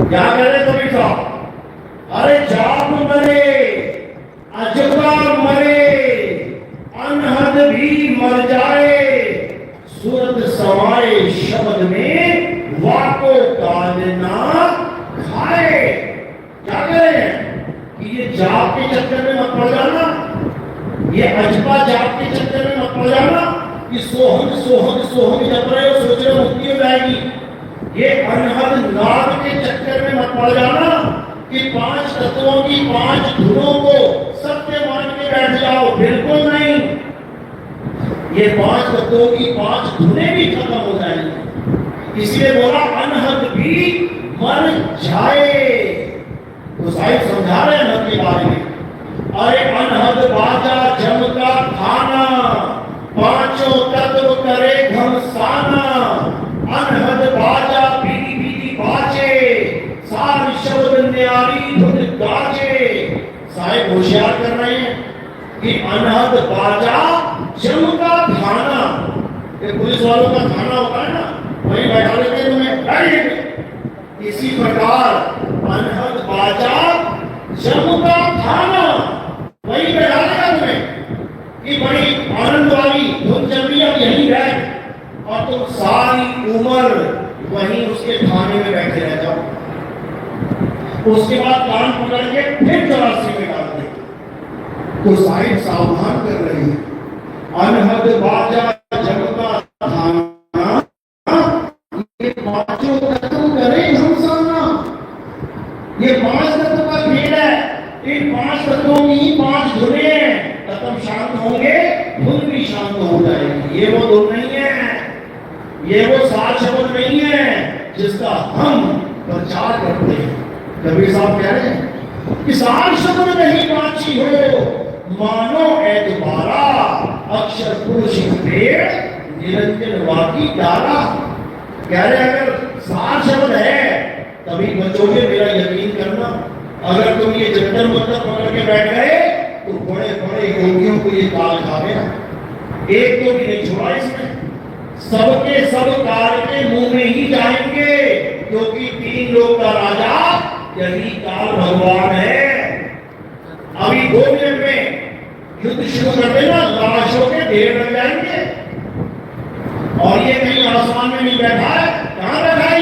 क्या कह रहे कबीर साहब? अरे जाप मरे, अजबा मरे, अनहद भी मर जाए, सूरत समाए शब्द में वाको काल ना खाए। क्या कह रहे हैं कि ये जाप के चक्कर में मत पड़ जाना, ये अजबा जाप के चक्कर में मत पड़ जाना कि सोहम सोहम सोहम जप रहे हो, सोच रहे हो मुक्ति हो जाएगी। ये अनहद नाद के चक्कर में मत पड़ जाना कि 5 तत्वों की 5 धुनों को सत्य मान के बैठ जाओ, बिल्कुल नहीं। ये 5 तत्वों की 5 धुनें भी खत्म हो जाएंगी, इसलिए बोला अनहद भी मर जाए। तो साहिब समझा रहे हैं अनहद के बारे में। अरे अनहद बाजा जम का खाना, 5 तत्व करे घमसाना, अनहद बाजा बीदी बीदी बाजे, सार शब्द न्यारी धुन गाजे। साहिब होशियार कर रहे हैं कि अनहद बाजा जम का खाना, ये पुलिस वालों का खाना होता है ना, वहीं बैठा लेते हैं तुम्हें, बैठिए। इसी प्रकार अनहद बाजा जम का खाना वहीं बैठा लेगा तुम्हें कि बड़ी आनंद वाली धुन चल रही है, यहीं बैठ, और तुम सारी उम्र वहीं उसके खाने में बैठे रह जाओ। उसके बाद कान पकड़ के फिर 84 में डाल दे। तो साहिब सावधान कर रहे हैं, अनहद बाजा जगता खाना, ये 5 तत्व करे घमसाना। ये 5 तत्व का खेल है, इन 5 तत्वों की 5 धुनें हैं, तत्व शांत होंगे, धुन भी शांत हो जाएगी। ये वो धुन नहीं है, ये वो सार शब्द नहीं है जिसका हम प्रचार करते हैं। कबीर साहब कह रहे हैं कि सार शब्द नहीं बाची हो, मानो एतबारा, अक्षर पुरुष पेड़ निरंजन वाकी डाला। कह रहे अगर सार शब्द है तभी बचोगे, मेरा यकीन करना। अगर तुम ये जंतर मंतर पकड़ के बैठ गए तो बड़े बड़े योगियों को ये काल खा गया। एक तो भी नहीं छोड़ा इसमें, सबके सब काल के मुंह में ही जाएंगे, क्योंकि 3 लोक का राजा यही काल भगवान है। अभी 2 मिनट में युद्ध शुरू कर देना, लाशों के ढेर लग जाएंगे। और ये कहीं आसमान में नहीं बैठा है, कहां बैठा है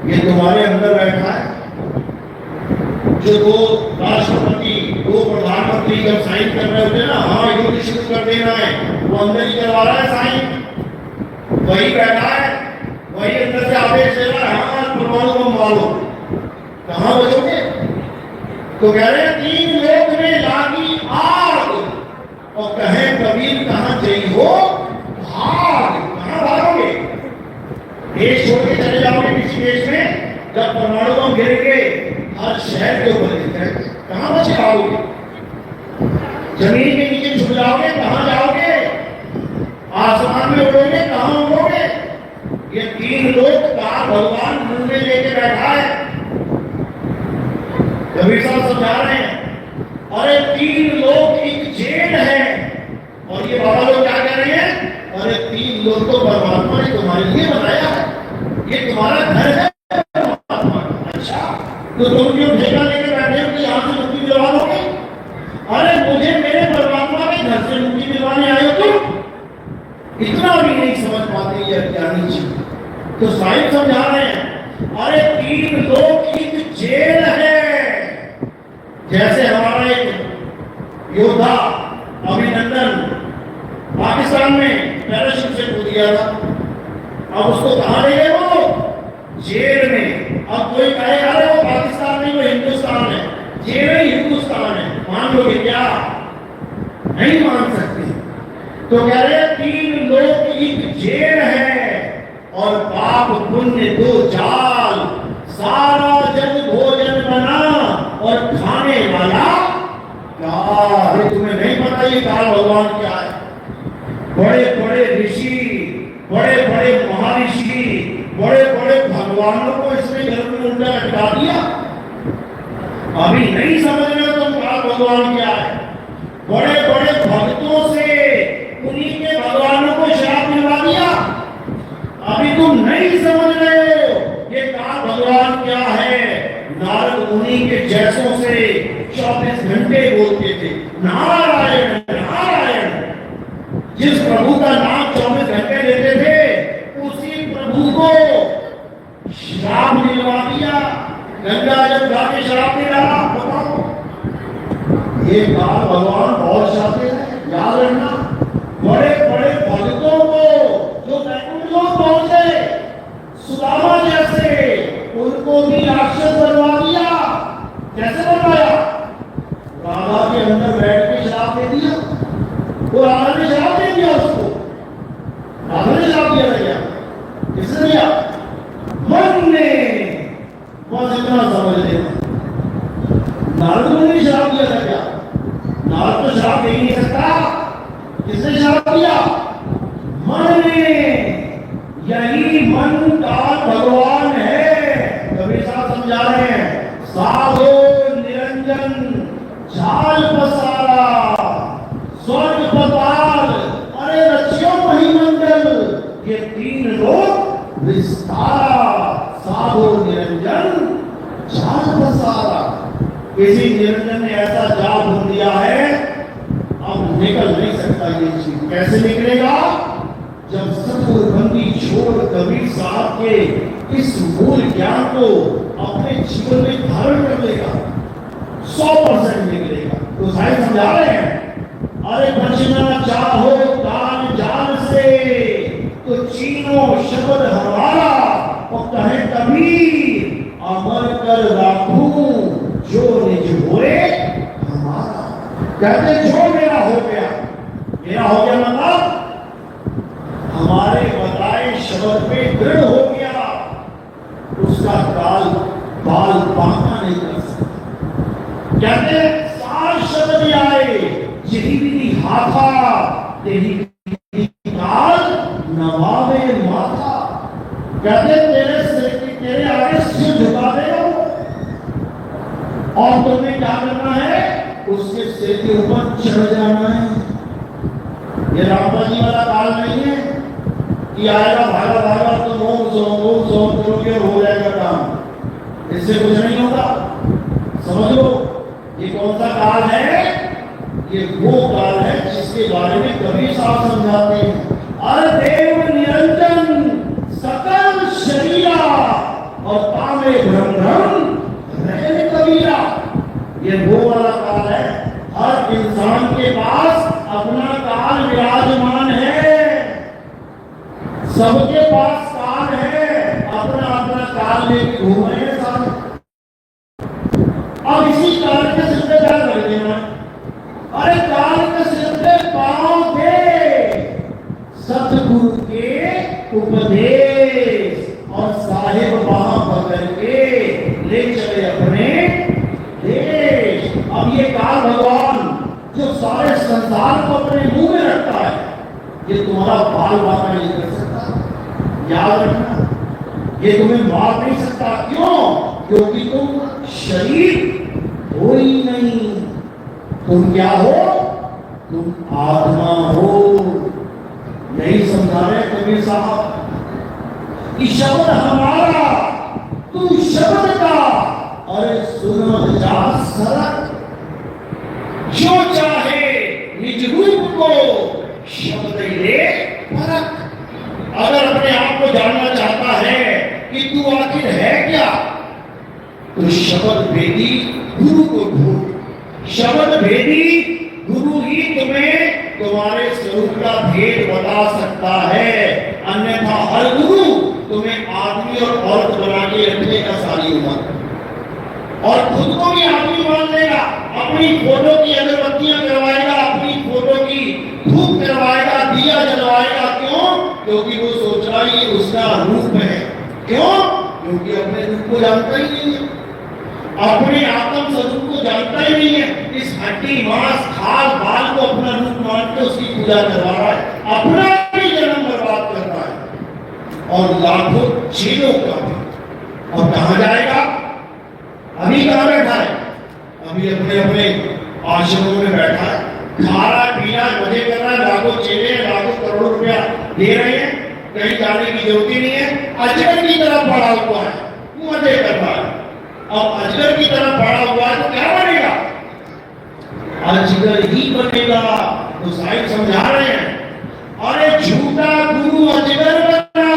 ये तुम्हारे अंदर बैठा है। जो 2 राष्ट्रपति 2 प्रधानमंत्री जब साइन कर रहे होते ना, हाँ युद्ध शुरू कर देना है, वो अंदर ही करवा रहा है साइन, वही बैठा है, वही अंदर से आदेश दे रहा है, हाँ परमाणु बम मारो। कहां बचोगे? तो कह रहे हैं 3 लोक में लागी आग, और कहे कबीर कहां चाहिए हो भाग, कहां भागोगे? देश छोड़ के चले जाओगे किसी देश में, जब परमाणु बम गिरेंगे हर शहर के ऊपर गिरते, कहां बच जाओगे? जमीन के नीचे छुप जाओगे, कहां जाओगे? आसमान में उड़ोगे, कहां उड़ोगे? ये 3 लोक का भगवान मुंह में लेके बैठा है। कबीर साहब समझा रहे हैं, अरे 3 लोक एक जेल है। और ये बाबा लोग क्या कह रहे हैं? अरे 3 लोक तो परमात्मा ने तुम्हारे लिए बनाया है, ये तुम्हारा घर है परमात्मा। अच्छा, तो तुम क्यों ठेका लेके बैठे हो कि यहां से मुक्ति दिलवा दोगे? अरे मुझे मेरे परमात्मा के घर से मुक्ति दिलवाने आए हो तुम? इतना भी नहीं समझ पाते ये अज्ञानी जी। तो साहिब समझा रहे हैं, अरे 3 लोक एक जेल है। जैसे हमारा एक योद्धा अभिनंदन पाकिस्तान में पैराशूट से कूद गया था, अब उसको कहां ले गए? वो जेल में। अब कोई कहे अरे वो पाकिस्तान नहीं, वो हिंदुस्तान है, जेल ही हिंदुस्तान है, मान लोगे क्या? नहीं मान सकते। तो कह रहे 3 लोक एक जेल है, और पाप पुण्य 2 जाल, सारा जग भोजन बना और खाने वाला काल। तुम्हें नहीं पता ये काल भगवान क्या है? बड़े बड़े ऋषि, बड़े बड़े महर्षि, बड़े बड़े भगवानों को इसने घर में उल्टा लटका दिया। अभी नहीं समझ रहे हो तुम काल भगवान क्या है? बड़े बड़े भक्तों से उन्हीं के भगवानों को श्राप दिलवा दिया। अभी तुम नहीं समझ रहे हो ये काल भगवान क्या है, नारद मुनि के जैसों से 24 घंटे बोलते थे नारायण नारायण। जिस प्रभु का नाम 24 घंटे लेते थे उसी प्रभु को श्राप दिलवा दिया। गंगा जब जाके श्राप दे रहा, बताओ ये बात भगवान बहुत चाहते हैं, याद रखना। बड़े बड़े भक्तों को जो वैकुंठ लोक पहुंचे, सुदामा जैसे, उनको भी राक्षस बनवा दिया। कैसे बनवाया? राधा के अंदर बैठ के श्राप दे दिया। वो राधा ने श्राप दे दिया उसको, राधा ने श्राप दिया था क्या? किसने दिया? मन ने। बस इतना समझ लेना, नारद ने श्राप दिया था क्या? नारद तो श्राप दे ही नहीं सकता। किसने श्राप दिया? मन ने। यही मन का भगवान है। कबीर साहब समझा रहे हैं, साधो निरंजन जाल पसारा, स्वर्ग पताल अरे रचियो महिमंडल, ये 3 लोक विस्तारा। साधो निरंजन जाल पसारा। किसी निरंजन ने ऐसा जाल बुन दिया है, अब निकल नहीं सकता ये चीज। कैसे निकलेगा? जब सतगुरुबंदी छोड़ कबीर साहब के इस मूल ज्ञान को अपने जीवन में धारण कर लेगा, 100% निकलेगा। तो साहिब समझा रहे हैं, अरे बचना चाहो काल जाल से तो चीनो शब्द हमारा, और कहे कबीर अमर कर राखूं जो निज होए हमारा। कहते जो मेरा हो गया, मेरा हो गया मतलब हमारे बताए शब्द पे दृढ़ हो गया, उसका काल बाल बांका नहीं कर सकता। कहते सार शब्द आए यही विधि हाथा, तेरी काल नवावे माथा। कहते तेरे सिर की, तेरे आगे सिर झुका देगा और तुम्हें क्या करना है? उसके सिर के ऊपर चढ़ जाना है। ये रामबा जी वाला काल नहीं है कि आएगा भागा भागा तो ओम सोम करोगे और हो जाएगा काम। इससे कुछ नहीं होगा। समझ लो ये कौन सा काल है? ये वो काल है जिसके बारे में कबीर साहब समझाते हैं। अरे देव निरंजन सकल शरीरा और तामे ब्रह्म रहे कबीरा। ये वो वाला काल है। हर इंसान के पास अपना काल विराजमान है, सबके पास काल है, अपना अपना काल लेके घूम रहे हैं सारे। अब इसी काल के सिर पे क्या कर देना? अरे काल के सिर पे पांव दे, सतगुरु के उपदेश और साहिब वहां पकड़ के ले चले अपने देश। अब ये काल भगवान जो सारे संसार को अपने मुंह में रखता है, ये तुम्हारा बाल बाका नहीं कर सकता। याद रखना, ये तुम्हें मार नहीं सकता। क्यों? क्योंकि तुम शरीर हो ही नहीं। तुम क्या हो? तुम आत्मा हो। यही समझा रहे कबीर साहब कि शब्द हमारा तू शब्द का, अरे सुन जा सरक, जो चाहे निज रूप को शब्द ले परख। अगर अपने आप को जानना चाहता है कि तू आखिर है क्या, तो शब्द भेदी गुरु को ढूंढ। शब्द भेदी गुरु ही तुम्हें तुम्हारे स्वरूप का भेद बता सकता है। अन्यथा हर गुरु तुम्हें आदमी और औरत बना के रखेगा सारी उम्र, और खुद को भी आदमी मान लेगा। अपनी फोटो की अगरबत्तियां करवाएगा, अपनी फोटो की धूप करवाएगा, दिया जलवाएगा। क्यों? क्योंकि वो सोच रहा है ये उसका रूप है। क्यों? क्योंकि अपने रूप को जानता ही नहीं है, अपने आत्म स्वरूप को जानता ही नहीं है। इस हड्डी मांस खाल बाल को अपना रूप मान के उसकी पूजा करवा रहा है, अपना ही जन्म बर्बाद कर रहा है, और लाखों जेलों का भी। और कहां जाएगा? अभी कहां बैठा है? अभी अपने अपने आश्रमों में बैठा है, खा रहा है, पी रहा है, मजे कर रहा है। लाखों चेले, लाखों करोड़ों रुपया दे रहे हैं, कहीं जाने की जरूरत ही नहीं है। अजगर की तरफ पड़ा हुआ है, मजे कर रहा है। अब अजगर की तरह बड़ा हुआ है तो क्या बनेगा? अजगर ही बनेगा। तो साहिब समझा रहे हैं, अरे झूठा गुरु अजगर बना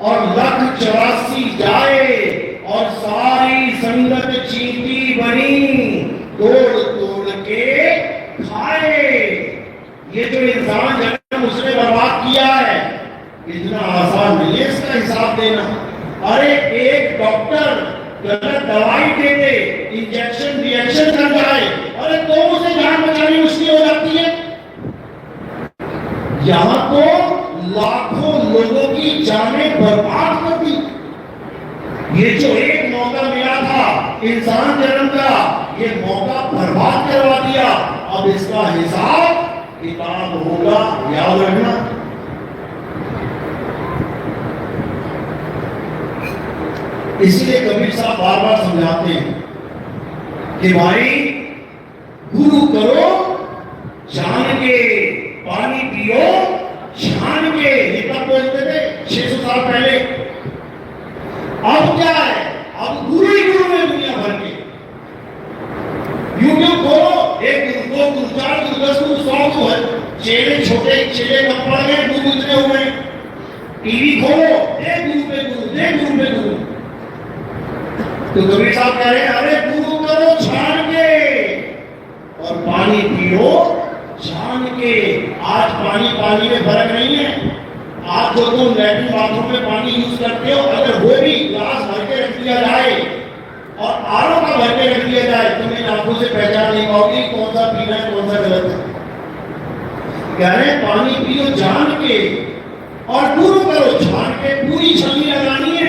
और 1,84 जाए और सारी संगत चींटी बनी, तोड़ तोड़ के खाए। ये जो इंसान जन्म उसने बर्बाद किया है, इतना आसान नहीं है इसका हिसाब देना। अरे एक डॉक्टर गलत दवाई दे दे, इंजेक्शन रिएक्शन कर जाए, अरे तो उसे जान बचानी मुश्किल हो जाती है। यहां तो लाखों लोगों की जानें बर्बाद कर दी। ये जो एक मौका मिला था इंसान जन्म का, ये मौका बर्बाद करवा दिया। अब इसका हिसाब किताब होगा, याद रखना। इसलिए कबीर साहब बार बार समझाते हैं कि भाई गुरु करो जान के, पानी पियो छान के। ये कब बोलते थे? 600 साल पहले। अब क्या है? अब गुरु ही गुरु है दुनिया भर के। यूट्यूब खोलो, 1 गुरु, 2 गुरु, 4 गुरु, 10 गुरु, 100 गुरु, चेले छोटे चेले कब पड़ गए, गुरु इतने हुए। टीवी खोलो, एक गुरु पे गुरु, एक गुरु पे गुरु। तो कबीर साहब कह रहे हैं, अरे गुरु करो छान के और पानी पियो छान के। आज पानी में फर्क नहीं है। आज जो तुम लैट्रिन बाथरूम में पानी यूज करते हो, अगर वो भी ग्लास भर के रख दिया जाए और आरओ का भर के रख दिया जाए, तुम्हें आंखों से पहचान नहीं पाओगी कौन सा पीना है कौन सा गलत है। कह रहे हैं पानी पियो जान के और गुरु करो छान के। पूरी छलनी लगानी है।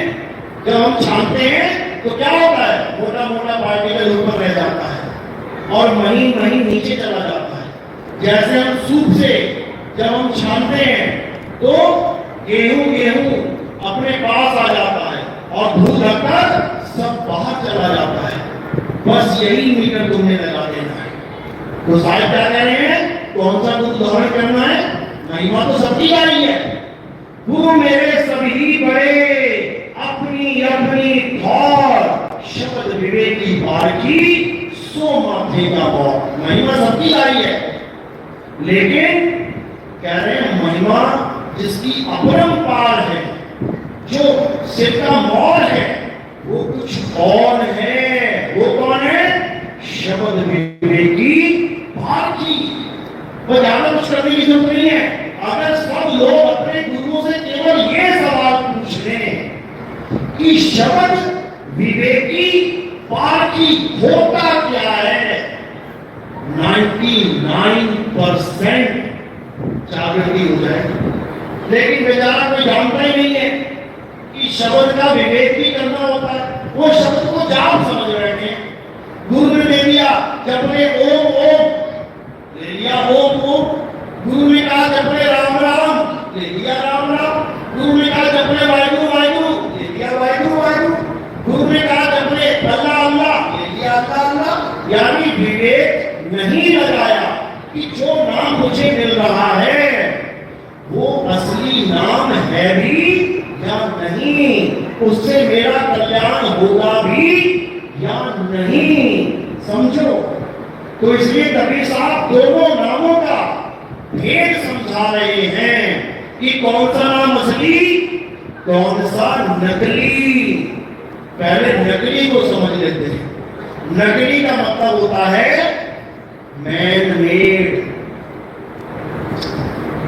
जब हम छानते हैं तो क्या होता है? मोटा मोटा पार्टिकल ऊपर रह जाता है और महीन महीन नीचे चला जाता है। जैसे हम सूप से जब हम छानते हैं तो गेहूं अपने पास आ जाता है और धूल ढककर सब बाहर चला जाता है। बस यही मीटर तुम्हें लगा देना है। तो साहिब क्या कह रहे हैं? कौन सा गुरु धारण करना है? महिमा तो सबकी गाड़ी है। गुरु मेरे सभी बड़े, अपनी अपनी थौर, शब्द विवेकी बार की, सो माथे का मौत। महिमा सबकी गाड़ी है, लेकिन कह रहे हैं महिमा जिसकी अपरंपार है, जो सिर का मौल है, वो कुछ और है। वो कौन है? शब्द विवेकी बार की। वो ज्यादा कुछ करने की जरूरत नहीं है। अगर सब लोग अपने गुरुओं से केवल ये सवाल पूछ लें कि शब्द विवेकी पार्टी होता क्या है, 99% जागृति हो जाए। लेकिन बेचारा कोई जानता ही नहीं है कि शब्द का विवेक भी करना होता है। वो शब्द को जाप समझ रहे हैं। गुरु ने दे दिया जपने ओम ओम, ले लिया ओम ओम। गुरु ने कहा जपने राम राम, ले लिया राम राम। गुरु ने कहा जपने वाहिगुरु वाहिगुरु, ले लिया वाहिगुरु वाहिगुरु। गुरु ने कहा जपने अल्लाह अल्लाह, ले लिया अल्लाह अल्लाह। यानी विवेक नहीं लगाया कि जो नाम मुझे मिल रहा है वो असली नाम है भी या नहीं, उससे मेरा कल्याण होगा भी या नहीं। समझो। तो इसलिए कबीर साहब दोनों नामों का भेद समझा रहे हैं कि कौन सा नाम असली, कौन सा नकली। पहले नकली को समझ लेते हैं। नकली का मतलब होता है मैन मेड,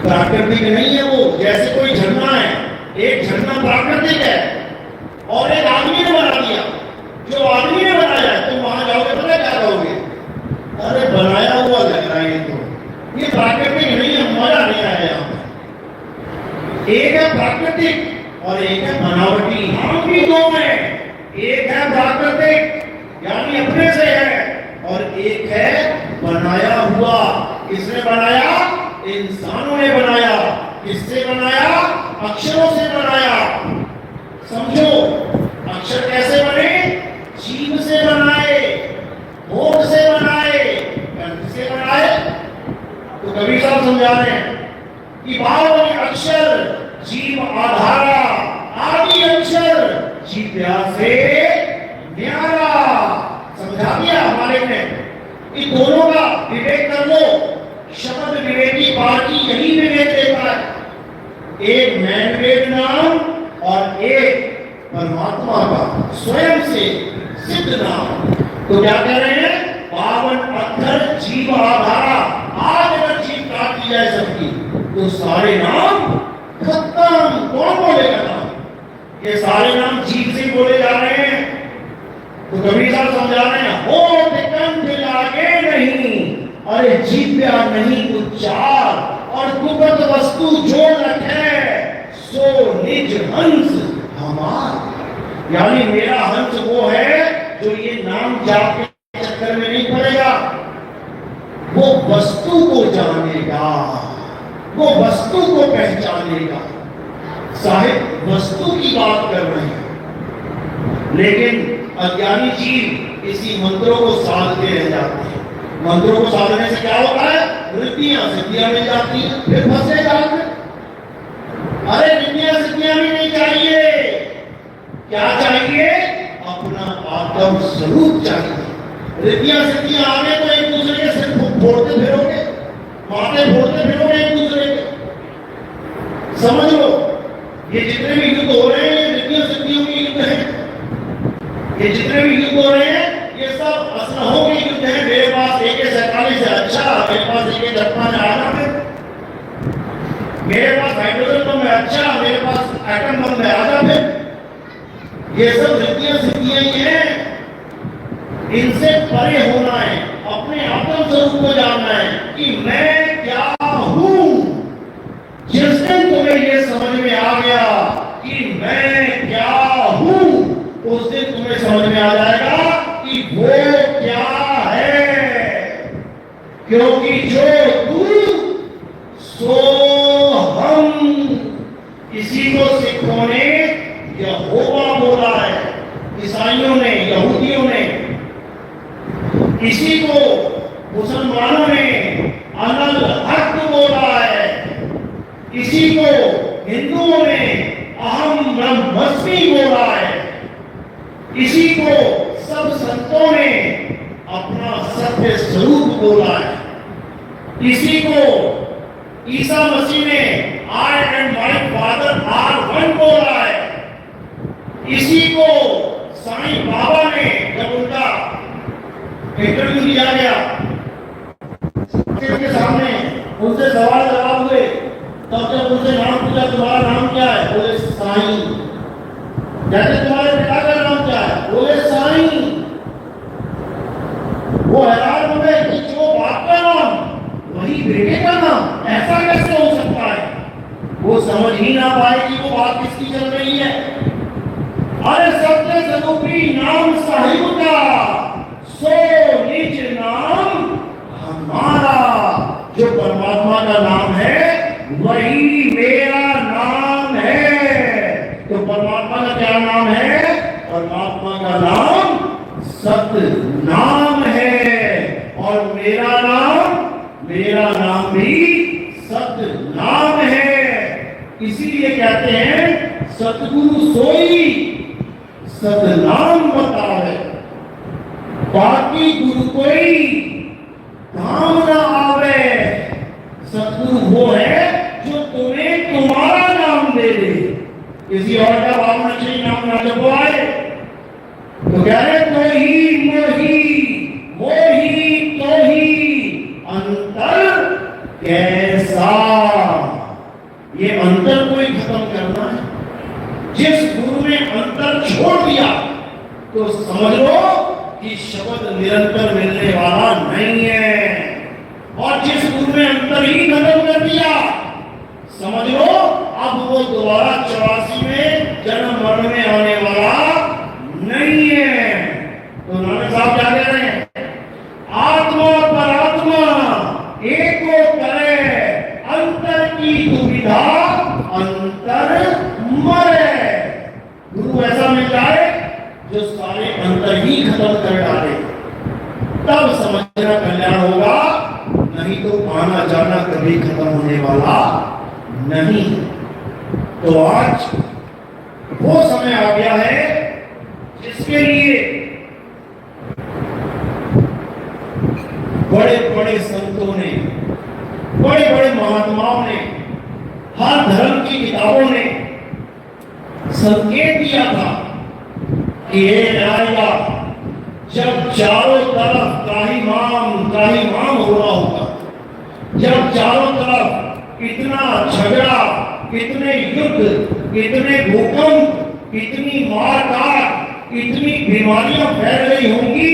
प्राकृतिक नहीं है वो। जैसे कोई झरना है, एक झरना प्राकृतिक है और एक आदमी ने बना दिया। जो आदमी ने बनाया तुम वहां जाओगे पता क्या कहोगे? अरे बनाया हुआ लग रहा है तो ये प्राकृतिक नहीं है, मजा नहीं आया यहाँ पे। एक है प्राकृतिक और एक है बनावटी। हम भी दो हैं। एक है प्राकृतिक यानी अपने से है और एक है बनाया हुआ। किसने बनाया? इंसानों ने बनाया। किससे बनाया? अक्षरों से बनाया। समझो, अक्षर कैसे बने? जीव से बनाए, होठ से बनाए, कंठ से बनाए। तो कबीर साहब समझा रहे हैं कि बावली अक्षर जीव आधारा, आदि अक्षर जीव्या से न्यारा। दोनों का विवेक कर लो। शब्द विवेकी पार्टी यही विवेक देता है, एक मैन मेड नाम और एक परमात्मा का स्वयं से सिद्ध नाम। तो क्या कह रहे हैं, पावन पत्थर जीव आधारा। आज अगर जीव काट दी जाए सबकी तो सारे नाम खत्म। कौन बोलेगा नाम? ये सारे नाम जीव से बोले जा रहे हैं। तो कबीर साहब समझा रहे हैं, होठ कंठ लागे नहीं, अरे जीव्या नहीं उच्चार, और गुप्त वस्तु जो रखे सो निज हंस हमार। यानी मेरा हंस वो है जो ये नाम जाप के चक्कर में नहीं पड़ेगा, वो वस्तु को जानेगा, वो वस्तु को पहचानेगा। साहिब वस्तु की बात कर रहे हैं, लेकिन अज्ञानी जीव इसी मंत्रों को साधते रह जाते हैं। मंत्रों को साधने से क्या होता है, वृत्तियां सिद्धियां मिल जाती हैं, फिर फंसे जाते हैं। अरे विद्या सिद्धियां भी नहीं चाहिए, क्या चाहिए, अपना आत्म स्वरूप चाहिए। विद्या सिद्धियां आगे तो एक दूसरे के सिर फोड़ते फिरोगे, माथे फोड़ते फिरोगे एक दूसरे के। समझ लो, ये जितने भी युद्ध हो रहे हैं ये विद्या सिद्धियों के युद्ध हैं। ये जितने भी युद्ध हो रहे हैं ये सब असलहों के युद्ध हैं। मेरे पास AK-47 से अच्छा, मेरे पास AK-56 में आना है, मेरे पास हाइड्रोजन बम है अच्छा, मेरे पास एटम बम है आजा फिर। ये सब विद्या सिद्धियां ही हैं। इनसे परे होना है, अपने आत्म स्वरूप को जानना है कि मैं क्या हूं। जिस दिन तुम्हें ये समझ में आ गया कि मैं क्या हूं, उस दिन तुम्हें समझ में आ जाएगा कि वो क्या है। क्योंकि जो तू सो हम, इसी को सिखों ने यहोवा बोला है, ईसाइयों ने, यहूदियों ने। इसी को मुसलमानों ने अनल हक बोला है। इसी को हिंदुओं ने अहम ब्रह्मस्मि बोला है। इसी को सब संतों ने अपना सत्य स्वरूप बोला है। इसी को ईसा मसीह ने I and my father are one बोला है। इसी को साईं बाबा ने जब उनका इंटरव्यू लिया गया के सामने, उनसे सवाल जवाब हुए, तब जब उनसे नाम पूछा तुम्हारा नाम क्या है, बोले साईं। जैसे तुम्हारे पिता का नाम क्या है, बोले साईं। वो हैरान हो गए कि जो बाप का नाम वही बेटे का नाम, ऐसा कैसे हो सकता है। वो समझ ही ना पाए कि वो बात किसकी चल रही है। अरे सत्य स्वरूपी नाम साहिब का, सो निज नाम हमारा। जो परमात्मा का नाम है वही मेरा नाम है। तो परमात्मा का क्या नाम है, परमात्मा का नाम सत्य नाम है। और मेरा नाम भी सत्य नाम है। इसीलिए कहते हैं सतगुरु सोई सतनाम बतावे, बाकी गुरु कोई काम ना आवे। सतगुरु वो है जो तुम्हें तुम्हारा नाम दे दे, किसी और का भावना से नाम ना जपो आए। तो कह रहे तो ही मोही तो ही अंतर कैसा। ये अंतर को ही खत्म करना है। जिस गुरु ने अंतर छोड़ दिया तो समझ लो कि शब्द निरंतर मिलने वाला नहीं है। और जिस गुरु ने अंतर ही खत्म कर दिया, समझ लो अब वो दोबारा 84 में जन्म मरण में आने वाला नहीं है। तो नानक साहब क्या कह रहे हैं, आत्मा परात्मा एको करे, अंतर की दुविधा अंतर मरे। गुरु ऐसा मिल जाए जो सारे अंतर ही खत्म कर डाले, तब समझना कल्याण होगा। नहीं तो आना जाना कभी खत्म होने वाला नहीं। तो आज वो समय आ गया है जिसके लिए बड़े बड़े संतों ने, बड़े बड़े महात्माओं ने, हर धर्म की किताबों ने संकेत दिया था कि ये आएगा जब चारों तरफ त्राहिमाम हो रहा होगा, जब चारों तरफ इतना झगड़ा, इतने युद्ध, इतने भूकंप, इतनी मारकाट, इतनी बीमारियां फैल रही होंगी,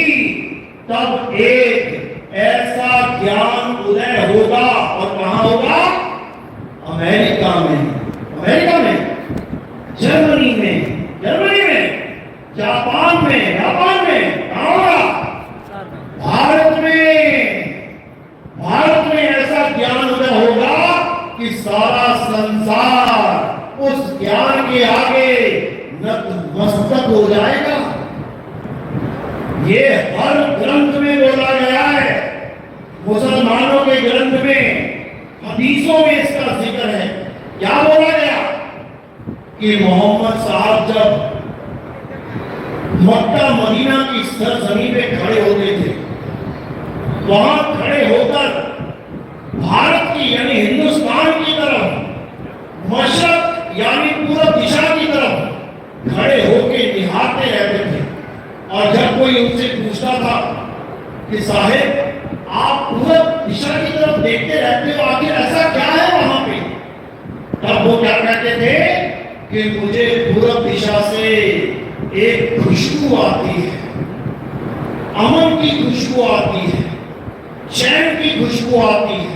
तब एक ऐसा ज्ञान उदय होगा। और कहां होगा? अमेरिका में, जर्मनी में, जापान में, कहां होगा? भारत में ऐसा ज्ञान उदय होगा कि सारा संसार उस ज्ञान के आगे नतमस्तक हो जाएगा। ये हर ग्रंथ में बोला गया है, मुसलमानों के ग्रंथ में, हदीसों में इसका जिक्र है। क्या बोला गया कि मोहम्मद साहब जब मक्का मदीना की सरजमीन पे खड़े होते थे, वहां खड़े होकर भारत की यानी हिंदुस्तान की तरफ, मशरक यानी पूरब दिशा की तरफ खड़े होकर निहारते रहते थे। और जब कोई उनसे पूछता था कि साहेब आप पूरब दिशा की तरफ देखते रहते हो, आखिर ऐसा क्या है वहां पे? तब वो क्या कहते थे कि मुझे पूरब दिशा से एक खुशबू आती है, अमन की खुशबू आती है, चैन की खुशबू आती है,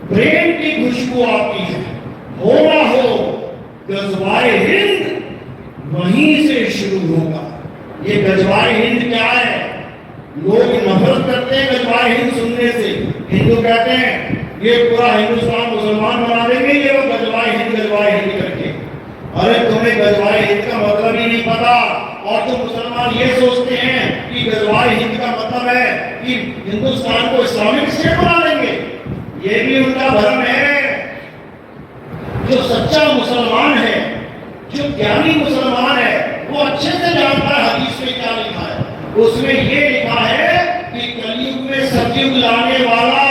प्रेम की खुशबू आती है। हो ना हो गजवाए हिंद वहीं से शुरू होगा। ये गजवाए हिंद क्या है? लोग नफरत करते हैं गजवाए हिंद सुनने से। हिंदू कहते हैं ये पूरा हिंदुस्तान मुसलमान बना देंगे, ये लोग गजवाए हिंद करके। अरे तुम्हें गजवाए हिंद का मतलब ही नहीं पता, और तो मुसलमान ये सोचते हैं कि गजवाए हिंद का मतलब है कि हिंदुस्तान को इस्लामिक स्टेट बना देंगे। ये भी उनका भ्रम है। जो सच्चा मुसलमान है, जो ज्ञानी मुसलमान है, वो अच्छे से जानता है हदीस में क्या लिखा है। उसमें ये लिखा है कि कलयुग में सतयुग लाने वाला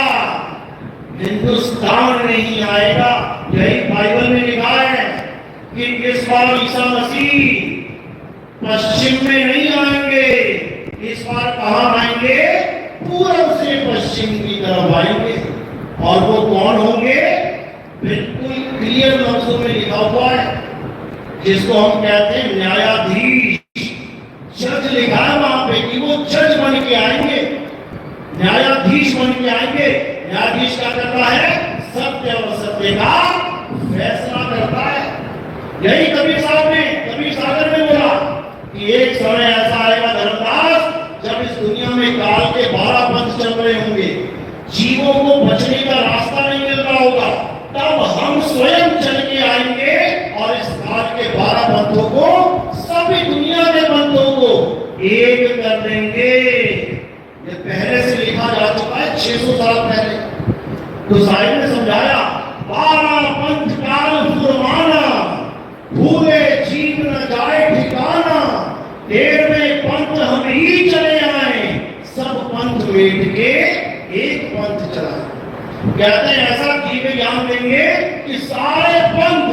हिंदुस्तान नहीं आएगा। यही बाइबल में लिखा है कि इस बार ईसा मसीह पश्चिम में नहीं आएंगे, इस बार कहां आएंगे? पूरब से पश्चिम की तरफ आएंगे। और वो कौन होंगे? बिल्कुल क्लियर लफ्जों में लिखा हुआ है, जिसको हम कहते हैं न्यायाधीश। जज लिखा है वहां पे कि वो जज बन के आएंगे, न्यायाधीश बन के आएंगे। न्यायाधीश क्या करता है? सत्य और असत्य का फैसला करता है। यही कबीर सागर ने बोला कि एक समय ऐसा आएगा धर्मदास, जब इस दुनिया में काल के 12 पंथ चल रहे होंगे, जीवों को बचने का रास्ता नहीं मिल रहा होगा, तब हम स्वयं चल के आएंगे और इस काल के 12 पंथों को, सभी दुनिया के पंथों को एक कर देंगे। ये पहले से लिखा जा चुका है 600 साल पहले। तो साहिब ने समझाया 12 पंथ काल फुरमाना, भूले जीव न जाए ठिकाना, 13वें पंथ हम ही चले आए, सब पंथ वेट के एक पंथ चला। कहते हैं ऐसा जीव ज्ञान देंगे कि सारे पंथ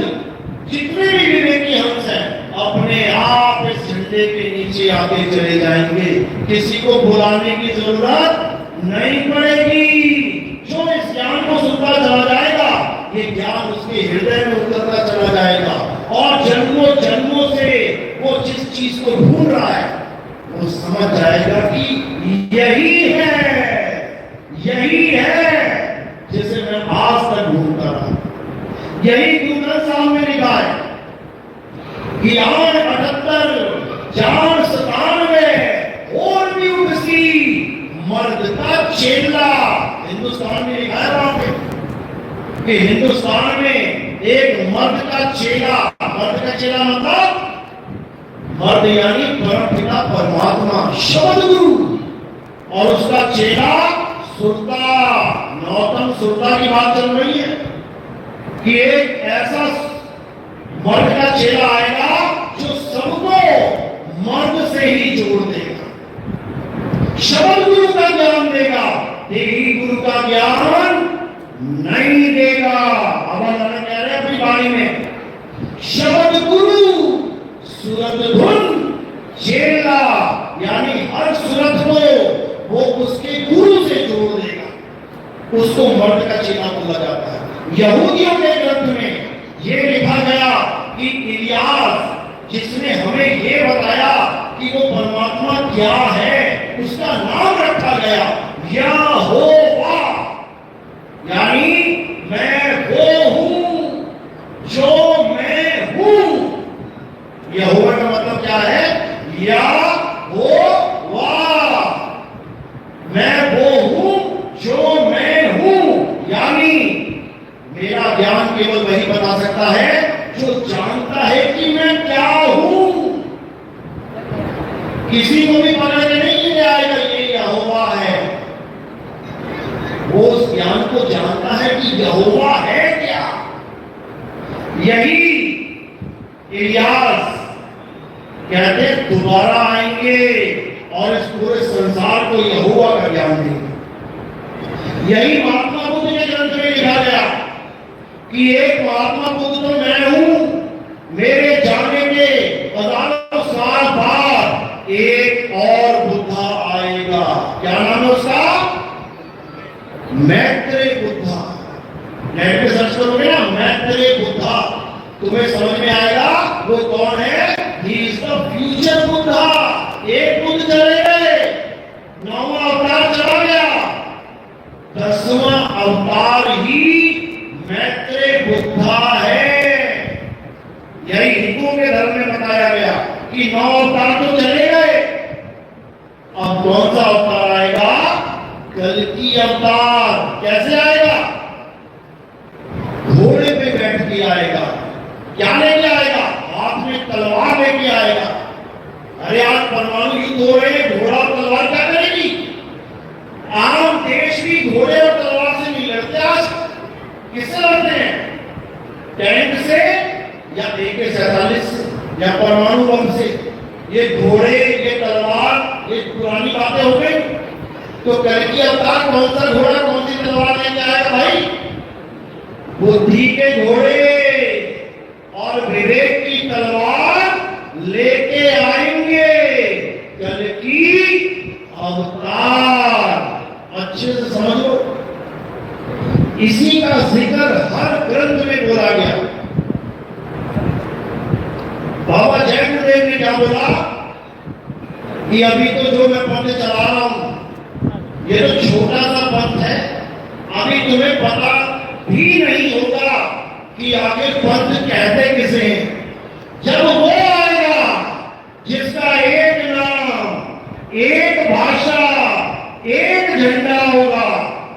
जितने भी विवेकी हंस हैं अपने आप इस झंडे के नीचे आगे चले जाएंगे। किसी को बुलाने की जरूरत नहीं पड़ेगी। जो इस ज्ञान को सुनता चला जाएगा, ये ज्ञान उसके हृदय में उतरता चला जाएगा और जन्मों जन्मों से वो जिस चीज को ढूंढ रहा है वो समझ जाएगा कि यही है जिसे मैं आज तक ढूंढता रहा। यही दूसरा साल में लिखा है कि 78 जान 97 और भी उसी मर्द का चेला। हिंदुस्तान में लिखा है वहां पे कि हिंदुस्तान में एक मर्द का चेला, मर्द का चेला मतलब मर्द यानी परमपिता परमात्मा शब्द गुरु, और उसका चेला सुरता, नौतम सुरता की बात चल रही है कि एक ऐसा मर्द का चेला आएगा जो सबको मर्द से ही जोड़ देगा, शब्द गुरु का ज्ञान देगा। देही का ज्ञान नहीं देगा। बाबा नानक कह रहे हैं अपनी वाणी में, शब्द गुरु सूरत धुन चेला, यानी हर सूरत को वो उसके गुरु से जोड़ देगा, उसको मर्द का चेला बोला जाता है। यहूदियों के ग्रंथ में ये लिखा गया कि इलियास, जिसने हमें ये बताया कि वो परमात्मा क्या है, उसका नाम रखा गया यहोवा, यानी मैं वो हूं जो मैं हूं। यहोवा का मतलब क्या है? यहोवा, मैं वो हूं जो मैं हूं, यानी मेरा ज्ञान केवल वही बता सकता है जो जानता है कि मैं क्या हूं। किसी को भी पकड़ के नहीं ले आएगा ये यहोवा है, वो उस ज्ञान को जानता है कि यहोवा है क्या। यही इलियास कहते दोबारा आएंगे और इस पूरे संसार को यहोवा का ज्ञान देंगे। यही महात्मा बुद्ध के ग्रंथ में लिखा गया कि एक महात्मा बुद्ध तो मैं हूं, मेरे जाने के हजारों साल बाद एक और बुद्धा आएगा। क्या नाम है उसका? मैत्रेय बुद्धा। नेट पे सर्च करोगे ना मैत्रेय बुद्धा, तुम्हें समझ में आएगा वो कौन है। He is the future Buddha. एक बुद्ध चले गए, 9वां अवतार चला गया, 10वां अवतार ही मैत्रेय बुद्धा है। यही हिंदुओं के धर्म में बताया गया कि 9 अवतार तो चले गए, अब कौन सा अवतार आएगा? कल्कि अवतार। कैसे आएगा? घोड़े पे बैठ के आएगा। क्या लेके आएगा? हाथ में तलवार लेके आएगा। अरे आज परमाणु युद्ध हो रहे हैं, घोड़ा और तलवार क्या करेगी? आम देश भी घोड़े और तलवार से नहीं लड़ते। आज किससे लड़ते हैं? टैंक से या AK-47 से या परमाणु बम से। ये घोड़े, ये तलवार, ये पुरानी बातें हो गई। तो कल्कि अवतार कौन सा घोड़ा, कौन सी तलवार लेके आएगा भाई? बुद्धि के घोड़े और विवेक की तलवार लेके आएंगे कल्कि अवतार। अच्छे से समझ लो, इसी का जिक्र हर ग्रंथ में बोला गया। बाबा जय गुरुदेव ने क्या बोला कि अभी तो जो मैं पंथ चला रहा हूं ये तो छोटा सा पंथ है, अभी तुम्हें पता भी नहीं होगा कि आगे पंथ कहते किसे हैं। जब वो आएगा जिसका एक नाम, एक भाषा, एक झंडा होगा,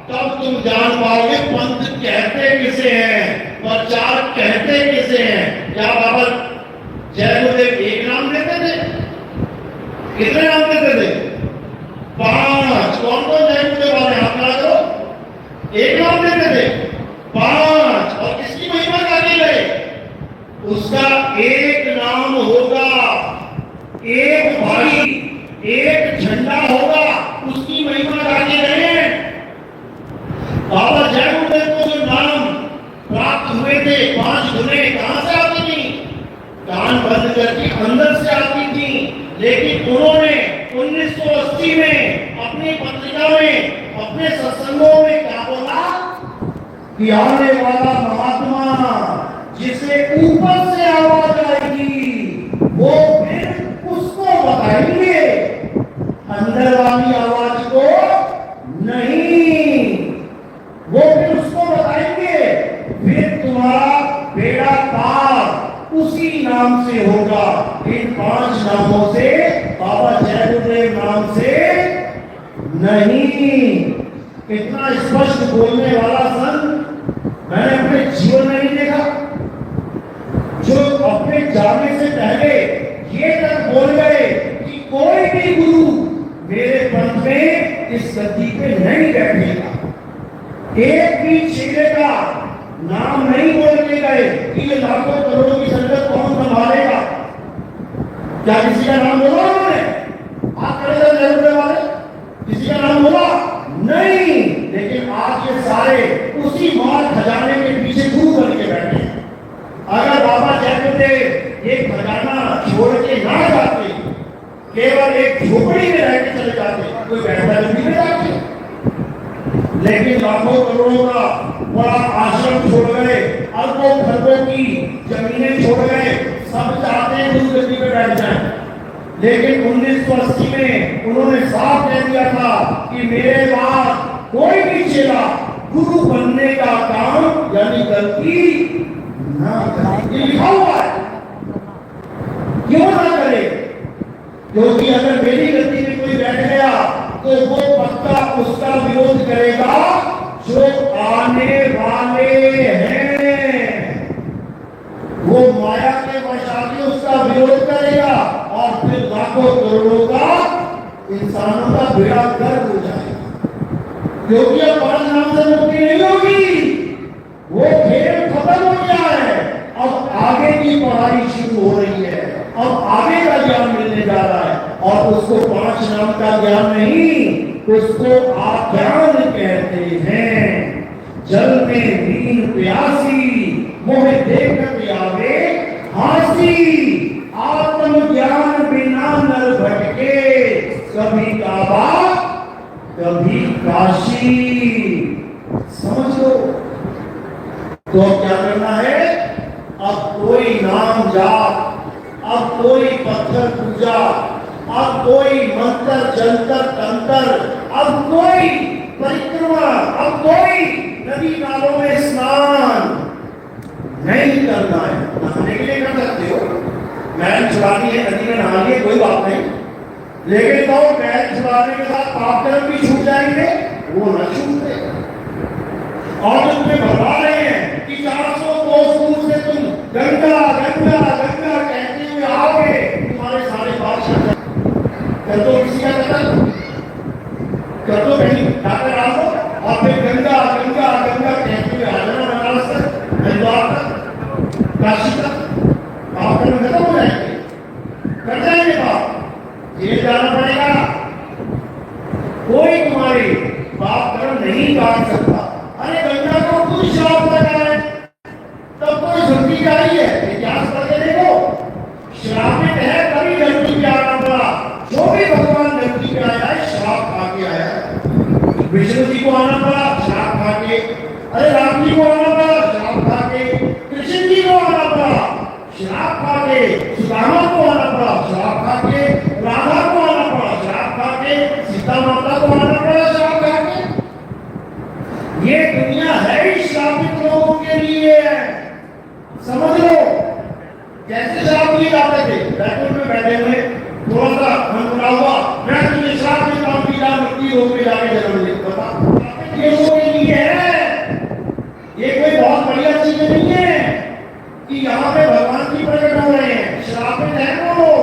तब तुम जान पाओगे पंथ कहते किसे हैं, प्रचार कहते किसे हैं। क्या बाबा जय गुरुदेव एक नाम देते थे? कितने नाम देते थे? 5। कौन कौन जय गुरुदेव वाले हाथ खड़ा करो। एक नाम देते थे, 5। और किसकी महिमा गाने गए? उसका एक नाम होगा, एक भाई, एक झंडा होगा, उसकी महिमा गाने गए। बाबा जय गुरुदेव को जो नाम प्राप्त हुए थे 5 गुने, कहां से आती थी? कान बंद करके अंदर से आती थी। लेकिन उन्होंने 1980 में अपनी पत्रिका में, अपने सत्संगों में क्या बोला कि आने वाला महात्मा जिसे ऊपर से आवाज आएगी वो फिर उसको बताएंगे, अंदर वाली आवाज को नहीं। वो फिर उसको बताएंगे, फिर तुम्हारा बेड़ा पार उसी नाम से होगा। इन 5 नामों से, बाबा जय गुरुदेव नाम से नहीं। इतना स्पष्ट बोलने वाला संत मैंने अपने जीवन में नहीं देखा। जो अपने जाने से पहले ये तक बोल गए कि कोई भी गुरु मेरे पंथ में इस गद्दी पे नहीं बैठेगा। एक भी चेले का नाम नहीं बोल के गए कि ये लाखों करोड़ों की संगत कौन संभालेगा। क्या किसी का नाम बोला उन्होंने? आप खड़े जरूरत वाले किसी का नाम बोला नहीं। लेकिन आज ये सारे उसी माल खजाने के पीछे गुरु बन के बैठे हैं। अगर बाबा जयदेव ये खजाना छोड़ के ना जाते, केवल एक झोपड़ी में रह के चले जाते, कोई बैठा नहीं में जाते, लेकिन लाखों करोड़ों का बड़ा आश्रम छोड़ गए, अरबों खरबों की जमीनें छोड़ गए, सब चाहते हैं गुरु गद्दी पे बैठ जाएं। लेकिन 1980 में उन्होंने साफ कह दिया था कि मेरे बाद कोई भी चेला गुरु बनने का काम यानी गलती ना करे। ये लिखा हुआ है, क्यों ना करे? क्योंकि अगर मेरी गलती में कोई बैठ गया तो वो पक्का उसका विरोध करेगा जो आने वाले हैं। वो माया के वशाली उसका विरोध करेगा और फिर लाखों करोड़ों का इंसानों का बेड़ा गर्क हो जाएगा। क्योंकि अब परम से मुक्ति नहीं होगी, वो खेल खत्म हो गया है। अब आगे की पढ़ाई शुरू हो रही है, अब आगे का ज्ञान मिलने जा रहा है, और उसको 5 नाम का ज्ञान नहीं, उसको आख्यान कहते हैं। जल में नींद प्यासी मोहे देखत आवे हासी, आत्म ज्ञान बिना नर भटके, कभी काबा कभी काशी। समझ लो। तो क्या करना है? अब कोई नाम जाप, अब कोई पत्थर पूजा, अब कोई मंत्र जंतर तंत्र, अब कोई परिक्रमा, अब कोई नदी नालों में स्नान नहीं करना है। नहाने के लिए कर सकते हो, मैल छुड़ानी है, नदी में नहा लिए कोई बात नहीं, लेकिन तो मैल छुड़ाने के साथ पाप कर्म भी छूट जाएंगे, वो न छूटते। और जो तुम्हें भरवा रहे हैं कि 400 कोस दूर से तुम गंगा गंगा गंगा कहते हुए आओगे, तुम्हारे सारे बादशाह कर दो, किसी का कत्ल कर दो, कहीं डॉक्टर आ दो, और फिर गंगा गंगा गंगा कहते हुए आ जाना बनारस तक, हरिद्वार तक, काशी तक, आप खत्म हो जाएंगे, कर जाएंगे बाप, जेल जाना पड़ेगा। कोई तुम्हारे पाप कर्म नहीं काट सकता। अरे गंगा को खुद श्राप लगा है, तब कोई झुकी जा रही है, इतिहास पढ़ के देखो, श्रापित है तभी धरती पे आना पड़ा। जो भी भगवान धरती पे आया है श्राप खा के आया है। विष्णु जी को आना पड़ा श्राप खा के, अरे राम जी को आना पड़ा श्राप खा के, कृष्ण जी को आना पड़ा श्राप खा के, सुदामा को आना पड़ा श्राप खा के, राधा को आना पड़ा श्राप खा के, सीता माता को आना पड़ा श्राप खा के। ये दुनिया है ही श्रापित लोगों के लिए है, समझ लो। कैसे श्राप दिए जाते थे? बैकुंठ में बैठे हुए थोड़ा सा मन बुरा हुआ, मैं तुझे श्राप देता हूं, पीला मृत्यु रोग में जाके जन्म ले। बता, ये लोगों के लिए है, ये कोई बहुत बढ़िया चीज नहीं है कि यहाँ पे भगवान जी प्रकट हो रहे हैं, श्रापित है वो लोग,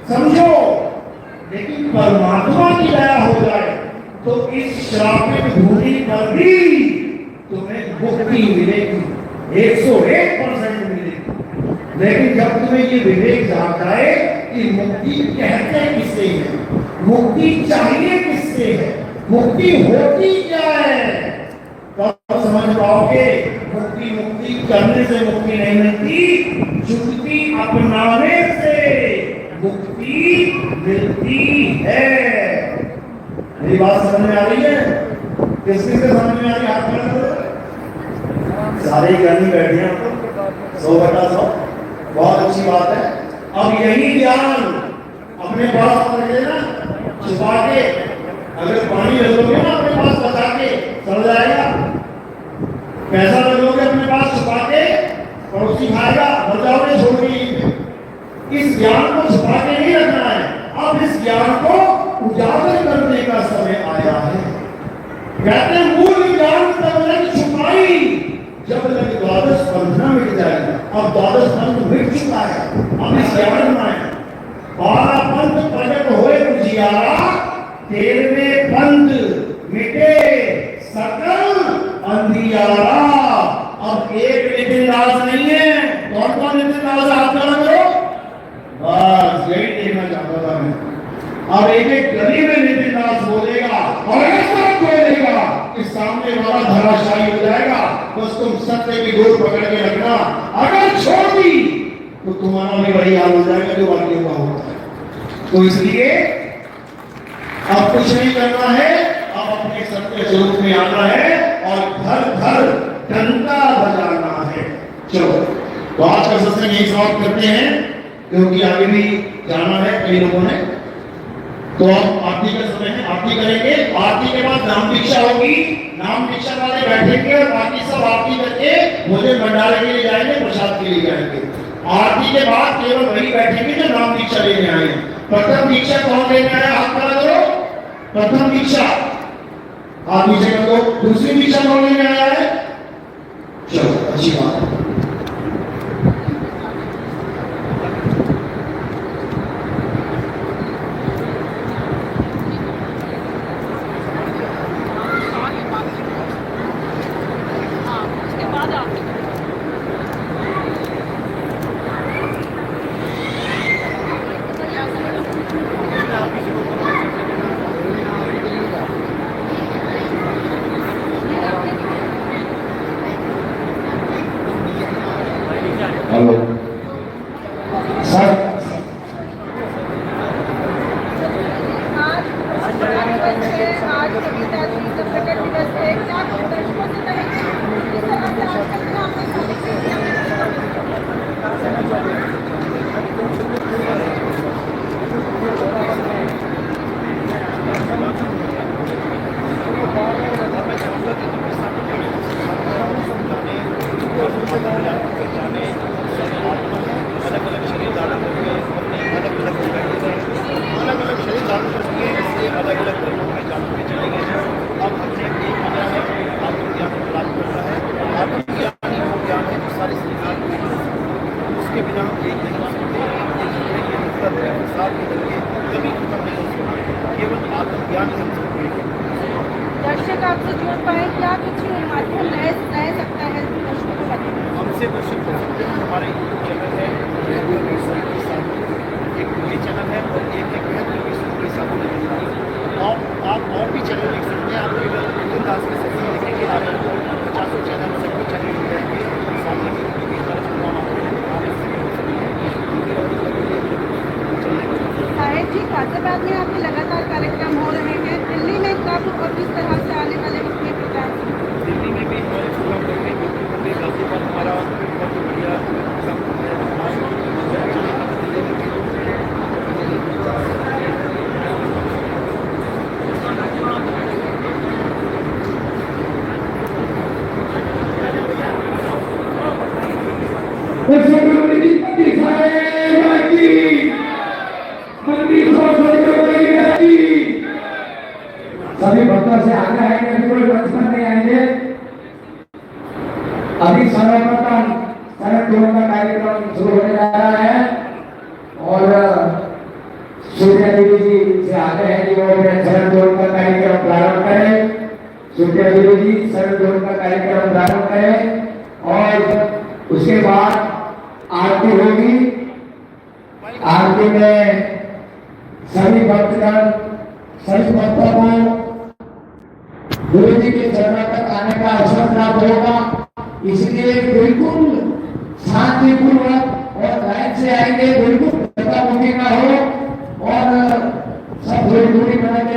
समझो। लेकिन परमात्मा की दया हो जाए तो इस श्रापित भूमि पर भी तुम्हें मुक्ति मिलेगी, 101% मिलेगी। लेकिन जब तुम्हें ये विवेक जाग जाए कि मुक्ति कहते किससे है, मुक्ति चाहिए किससे है, मुक्ति होती क्या है, तब समझ पाओगे मुक्ति मुक्ति करने से मुक्ति नहीं मिलती, जुक्ति अपनाने से मुक्ति मिलती है। मेरी बात समझ में आ रही है? किसकी से समझ में आ रही है? हाथ में सारे करनी बैठे हैं, 100/100, बहुत अच्छी बात है। अब यही ज्ञान अपने पास रख लेना, छुपा के, अगर पानी रख लोगे ना अपने पास बचा के, चल जाएगा। पैसा रख लोगे अपने पास छुपा के, पड़ोसी खाएगा, बचाओगे छोड़ के। इस ज्ञान को छुपा के नहीं रखना है, अब इस ज्ञान को उजागर करने का समय आया है। कहते हैं मूल ज्ञान तब लग छुपाई जब लग द्वादश बंधना मिट जाएगी। अब द्वादश बंध मिट चुका है, अब इस ज्ञान में है 12 पंथ प्रकट होए उजियारा, 13वें पंथ मिटे सकल अंधियारा। अब एक नितिन दास नहीं है, कौन कौन नितिन दास हाथ खड़ा करो, बस यही देखना चाहता था मैं। अब एक एक गली में नितिन दास बोलेगा और बोलेगा कि सामने वाला धराशायी हो जाएगा। बस तुम सत्य की डोर पकड़ के रखना, अगर छोड़ दी तो तुम्हारा भी वही हाल हो जाएगा जो बाकियों का होता है। तो इसलिए अब कुछ नहीं करना है, अब अपने सत्य स्वरूप में आना है और घर घर डंका बजाना है। चलो, तो आज का सत्संग यही समाप्त करते हैं, क्योंकि आगे भी जाना है कई लोगों ने। तो अब आरती का समय है, आरती करेंगे। आरती के बाद नाम दीक्षा होगी, नाम दीक्षा वाले बैठेंगे और बाकी सब आरती करके भोजन भंडारे के लिए जाएंगे, प्रसाद के लिए जाएंगे। आरती के बाद केवल वही बैठेंगे जो नाम दीक्षा लेने आए हैं। प्रथम दीक्षा कौन लेने आया, हाथ खड़ा करो। प्रथम दीक्षा आप नीचे कर दो। दूसरी दीक्षा कौन लेने आया है? चलो, अच्छी बात है। हेलो सर, आज कविता जी का प्रकट दिवस है। क्या दर्शकों से कहेंगे किस तरह से आज का दिन आपने दर्शक आपसे जुड़ पाए, क्या कुछ माध्यम रह सकता है दर्शकों को बताइए। हमसे दर्शक कर सकते हैं। हमारा यूट्यूब चैनल है, एक टीवी चैनल है और एक के साथ और आप और भी चैनल देख सकते हैं। आप केवल दास के सत्संग देखेंगे, आपको 50 चैनल सभी चैनल मिल जाएंगे। सामने साहेब जी, गाजियाबाद में आपके लगातार कार्यक्रम हो रहे हैं। दिल्ली में कब और किस तरह से आने वाले अपने प्रोग्राम? दिल्ली में भी हमारे प्रोग्राम करेंगे, क्योंकि गाजियाबाद हमारा बहुत बढ़िया सभी भक्तों से आग्रह है कि कोई मंच पर नहीं आएंगे। अभी सर्वप्रथम शरद पूर्णिमा का कार्यक्रम शुरू होने जा रहा है और सूर्या देवी जी से आग्रह है कि वो शरद पूर्णिमा का कार्यक्रम प्रारंभ करें। सूर्या देवी जी शरद पूर्णिमा का कार्यक्रम प्रारंभ करें और उसके बाद आरती होगी। आरती में सभी भक्तगण, सभी भक्तों को गुरु जी के चरणों तक आने का अवसर प्राप्त होगा। इसलिए बिल्कुल शांतिपूर्वक और लाइन से आएंगे, बिल्कुल धक्का मुक्की ना हो और सब दूरी बना के